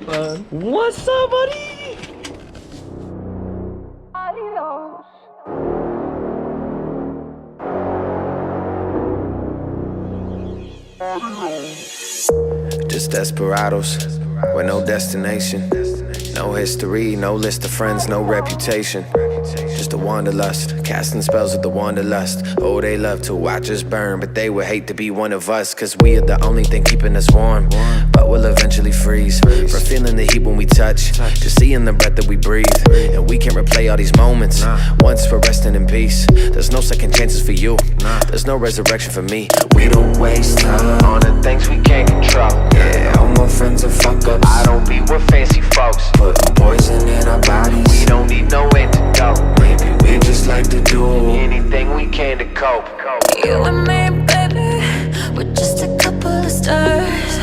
What's up, buddy? Just desperados with no destination, no history, no list of friends, no reputation. Just a wanderlust, casting spells with the wanderlust. Oh, they love to watch us burn, but they would hate to be one of us, cause we are the only thing keeping us warm. But we'll eventually freeze from feeling the heat when we touch, just seeing the breath that we breathe. And we can't replay all these moments once we're resting in peace. There's no second chances for you, there's no resurrection for me. We don't waste time on the things we can't control. Yeah, all my friends are fuck ups. I don't be with fancy folks, putting poison in our bodies. We don't need no antidote. Maybe we just like to do anything we can to cope. You and me, baby, we're just a couple of stars.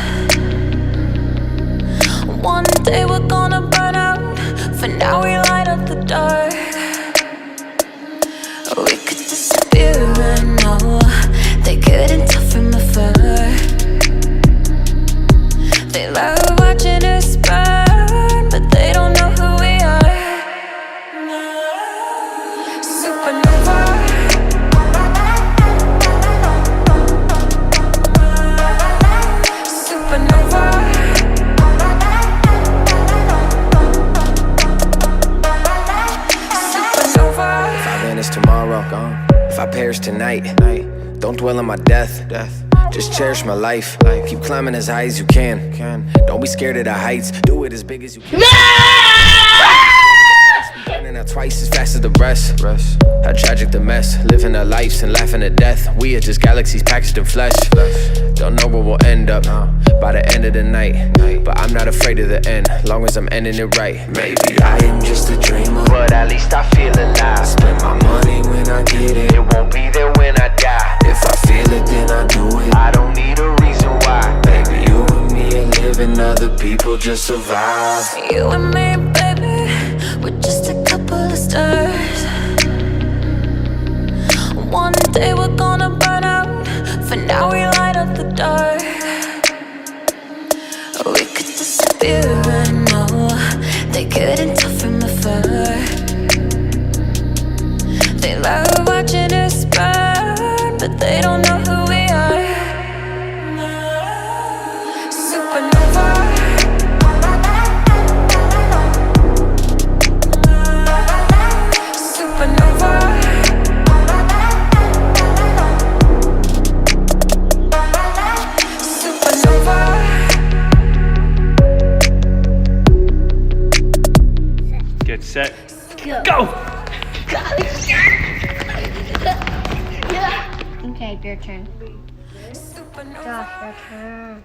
One day we're gonna burn out, for now we light up the dark. We could disappear, I know. They couldn't tell from afar. They love watching us burn, but they don't know who we are. Supernova. Supernova. Supernova. If I vanish tomorrow, gone. If I perish tonight, don't dwell on my death. Just cherish my life. Keep climbing as high as you can. Don't be scared of the heights. Do it as big as you can. Burning out twice as fast as the rest. How tragic the mess. Living our lives and laughing at death. We are just galaxies packaged in flesh. Don't know where we'll end up by the end of the night, but I'm not afraid of the end, long as I'm ending it right. Maybe I am just a dreamer, but at least I feel alive. Spend my money when I get it, it won't be there when I die. If I feel it, then I do it. I don't need a reason why. Baby, you and me are living, other people just survive. You and me, baby, we're just a couple of stars. One day we're gonna burn out, for now we light up the dark. We could disappear, I know. They couldn't tell from afar. They love watching us burn, but they don't know who we are. Supernova. Supernova. Get set, go! Okay, your turn. Josh, your turn.